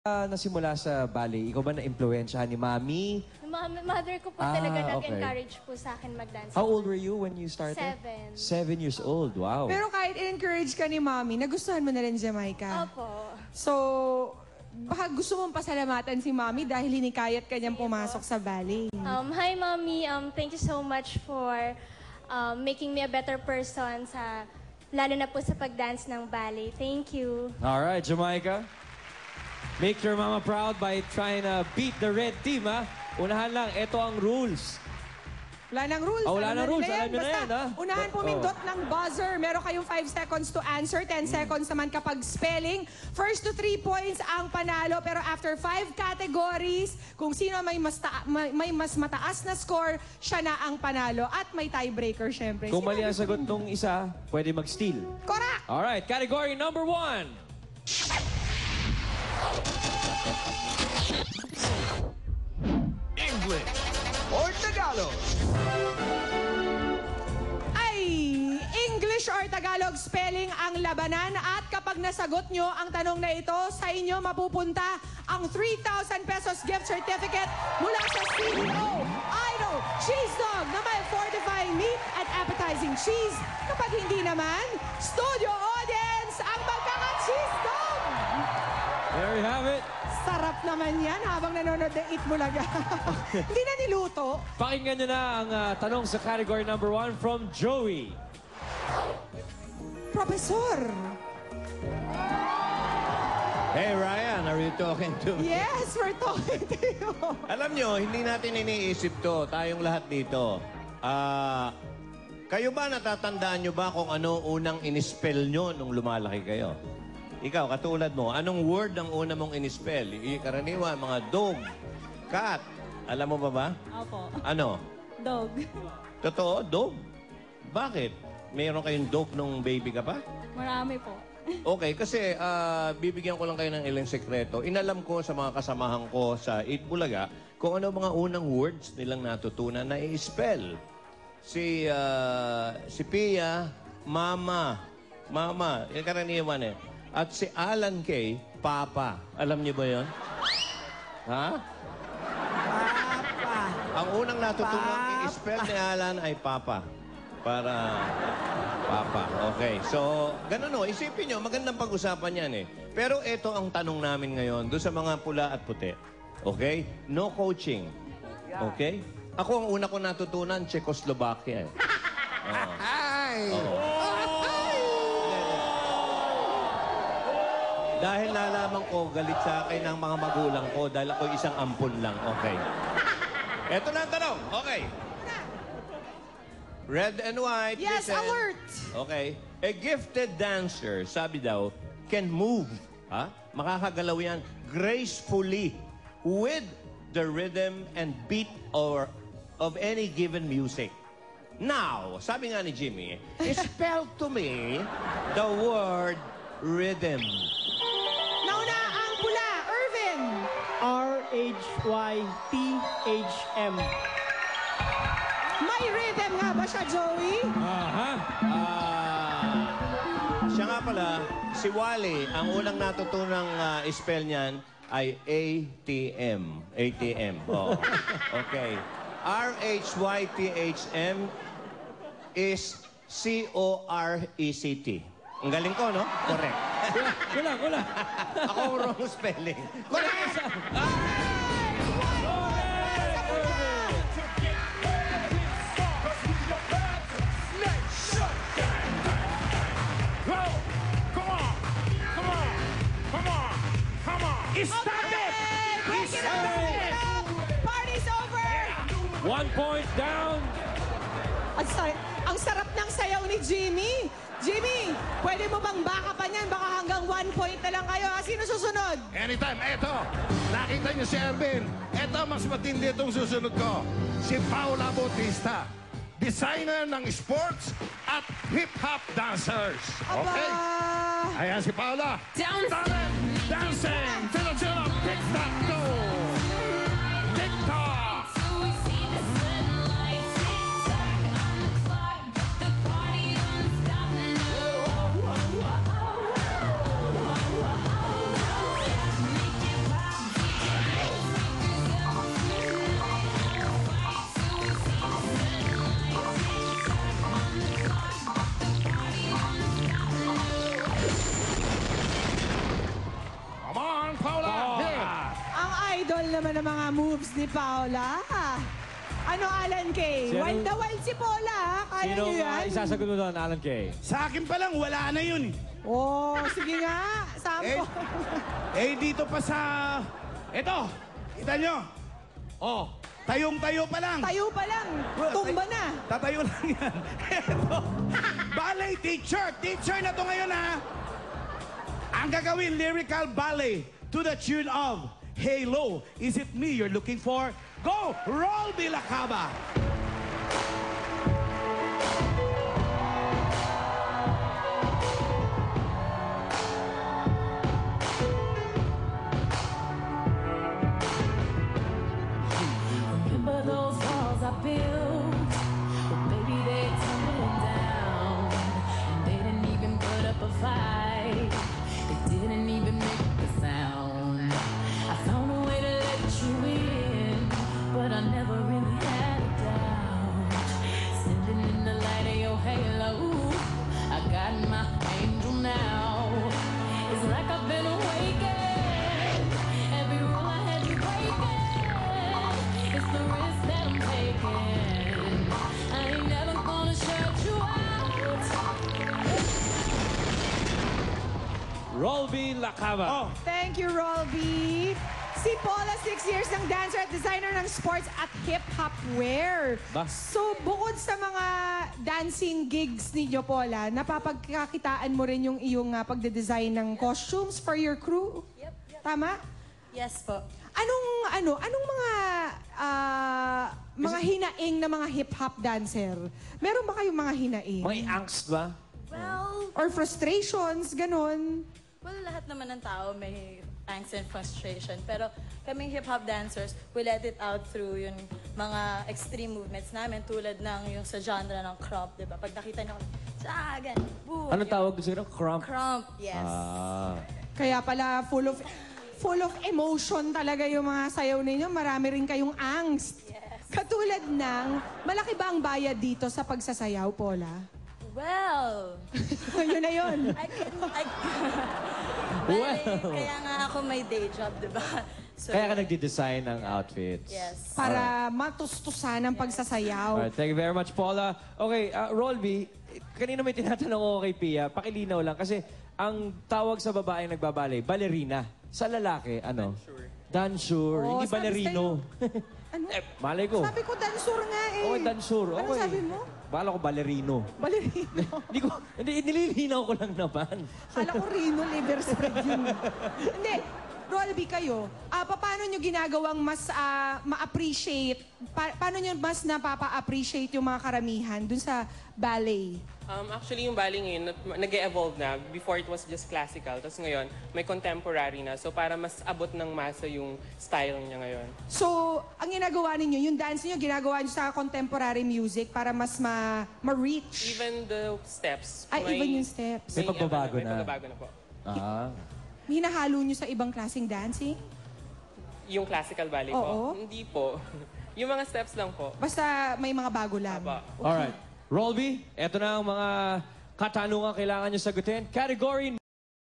nasimula sa ballet, ikaw ba na-impluwensyahan ni Mami? Mother ko po talaga nag-encourage po sa akin mag-dance. How old were you when you started? 7. 7 years old, wow. Pero kahit in-encourage ka ni Mami, nagustuhan mo na rin Jamaica. Opo. So, baka gusto mong pasalamatan si Mami dahil hinikayat ka niyang pumasok sa ballet. Hi, Mommy. Thank you so much for making me a better person lalo na po sa pag-dance ng ballet. Thank you. All right, Jamaica. Make your mama proud by trying to beat the red team, ha? Unahan lang, ito ang rules. Wala nang rules. Wala nang rules. Alam nyo na yan, ha? Unahan pumindot ng buzzer. Meron kayong 5 seconds to answer. 10 seconds naman kapag spelling. First to 3 points ang panalo. Pero after 5 categories, kung sino may mas mataas na score, siya na ang panalo. At may tiebreaker, syempre. Kung mali ang sagot nung isa, pwede mag-steal. Correct! Alright, category number 1. English or Tagalog? English or Tagalog spelling ang labanan at kapag nasagot nyo ang tanong na ito, sa inyo mapupunta ang 3,000 pesos gift certificate mula sa CEO Idol Cheese Dog na may fortifying meat at appetizing cheese. Kapag hindi naman, studio audience ang magkaka-cheese dog! There you have it. Sarap naman yan habang nanonood ng Eat Bulaga. Hindi na niluto. Pakinggan nyo na ang tanong sa category number 1 from Joey. Professor! Hey Ryan, are you talking to me? Yes, we're talking to you. Alam nyo, hindi natin iniisip to, tayong lahat dito. Kayo ba natatandaan nyo ba kung ano unang inispell nyo nung lumalaki kayo? Ikaw, katulad mo, anong word ang una mong inispell? Karaniwan, mga dog, cat. Alam mo ba? Opo. Ano? Dog. Totoo? Dog? Bakit? Mayroon kayong dog nung baby ka pa? Marami po. Okay, kasi bibigyan ko lang kayo ng ilang sekreto. Inalam ko sa mga kasamahan ko sa Eat Bulaga kung ano mga unang words nilang natutunan na i-spell. Si Pia, Mama. Mama, yung karaniwan eh. At si Alan Kay, Papa. Alam niyo ba yun? Ha? Papa. Ang unang natutunan i-spell ni Alan ay Papa. Para Papa. Okay. So, ganun o. Isipin nyo, magandang pag-usapan yan eh. Pero ito ang tanong namin ngayon doon sa mga pula at puti. Okay? No coaching. Okay? Ako ang una ko natutunan, Czechoslovakia eh. Dahil nalaman ko, galit sa akin ng mga magulang ko dahil ako isang ampun lang. Okay. Ito na ang tanong. Okay. Red and white. Yes, listen. alert! Okay. A gifted dancer, sabi daw, can move, makakagalaw yan, gracefully with the rhythm and beat of any given music. Now, sabi nga ni Jimmy, spell to me the word rhythm. Nauna ang pula, Irvin! R-H-Y-T-H-M. May rhythm nga ba siya, Joey? Siya nga pala, si Wally, ang unang natutunang spell niyan ay ATM. ATM. Oh. Okay. R-H-Y-T-H-M is C-O-R-E-C-T. Ang galing ko, no? Correct. Kulang. Ako wrong spelling. Correct! Stop it! Break it up! Party's over! 1 point down. Ang sarap ng sayaw ni Jimmy. Jimmy, pwede mo bang baka pa niyan? Baka hanggang 1 point na lang kayo. Sino susunod? Anytime. Eto, nakita niyo si Ervin. Eto, mas matindi itong susunod ko. Si Paula Bautista. Designer ng sports at hip-hop dancers. Okay? Ayan si Paula. Talent dancing to the tune of TikTok go. TikTok. naman, Paula. Here. Ang idol naman ng mga moves ni Paula. Ano, Alan Kay? Sino- Wild na wild si Paula, ha? Kaya Sino niyo yan? isasagot mo doon, Alan Kay? Sa akin pa lang, wala na yun. Oh, sige nga. Sampo. Dito pa sa... Eto, kita nyo. Oh, tayong-tayo pa lang. Tayo pa lang. Tumba na. Tatayo lang yan. Eto, ballet teacher. Teacher na to ngayon, ha? Ang gagawin, lyrical ballet to the tune of Halo. Is it me you're looking for? Go! Roll Bilacaba! Remember those walls I built? Well, baby, they're tumbling down. And they didn't even put up a fight. They didn't even make a sound. I found a way to let you in, but I never really had a doubt. Standing in the light of your halo, I got my angel now. It's like I've been awakened. Every rule I had you breaking. It's the risk that I'm taking. I ain't never gonna shut you out. Rolby Lacava. Oh, Thank you, Rolby. Si Paula, 6 years ng dancer at designer ng sports at hip-hop wear. Ba? So, bukod sa mga dancing gigs ninyo, Paula, napapagkakitaan mo rin yung iyong pagde-design ng costumes for your crew? Yep. Tama? Yes po. Anong mga hinaing na mga hip-hop dancer? Meron ba kayong mga hinaing? May angst ba? Well, Or frustrations, ganon? lahat naman ng tao may angst and frustration. Pero kaming hip-hop dancers, we let it out through yung mga extreme movements namin tulad ng yung sa genre ng crump, di ba? Pag nakita niyo, sagan, boom. Anong yung tawag gusto nyo? Crump? Crump, yes. Ah. Kaya pala full of emotion talaga yung mga sayaw ninyo. Marami rin kayong angst. Yes. Katulad ng, malaki ba ang bayad dito sa pagsasayaw, Paula? Well, Yun na yun. Kaya nga ako may day job, di ba? So, Kaya ka nagdi-design ng outfits. yes. Para matustusan ang pagsasayaw. Alright, thank you very much, Paula. Okay, Rolby, kanina may tinatanong ko kay Pia, pakilinaw lang. Kasi ang tawag sa babae nagbabalay, ballerina. Sa lalaki, ano? Dansure. Oh, Hindi sabi ballerino. Ano? Malay ko. Sabi ko, dansur nga eh. Okay, dansure. Okay. Ano sabi mo? Bala ko ballerino. Balerino. Hindi, nililinaw ko lang naman. Kala ko Rino, liver spread yun. Hindi. Rolby kayo, paano nyo ginagawang mas ma-appreciate, paano nyo mas napapa-appreciate yung mga karamihan dun sa ballet? Actually, yung ballet ngayon, nag-evolve na. Before, it was just classical. Tapos ngayon, may contemporary na. So, para mas abot ng masa yung style niya ngayon. So, ang ginagawa ninyo, yung dance niyo ginagawa nyo sa contemporary music para mas ma-reach. Even the steps. Ay, even yung steps. May pagbabago may na. pagbabago na po. Ah. Hinahalo nyo sa ibang klaseng dancing? Yung classical ballet Oo. po? Hindi po. Yung mga steps lang po. Basta may mga bago lang. Aba. Alright. Rolby, eto na ang mga katanungan kailangan nyo sagutin. Category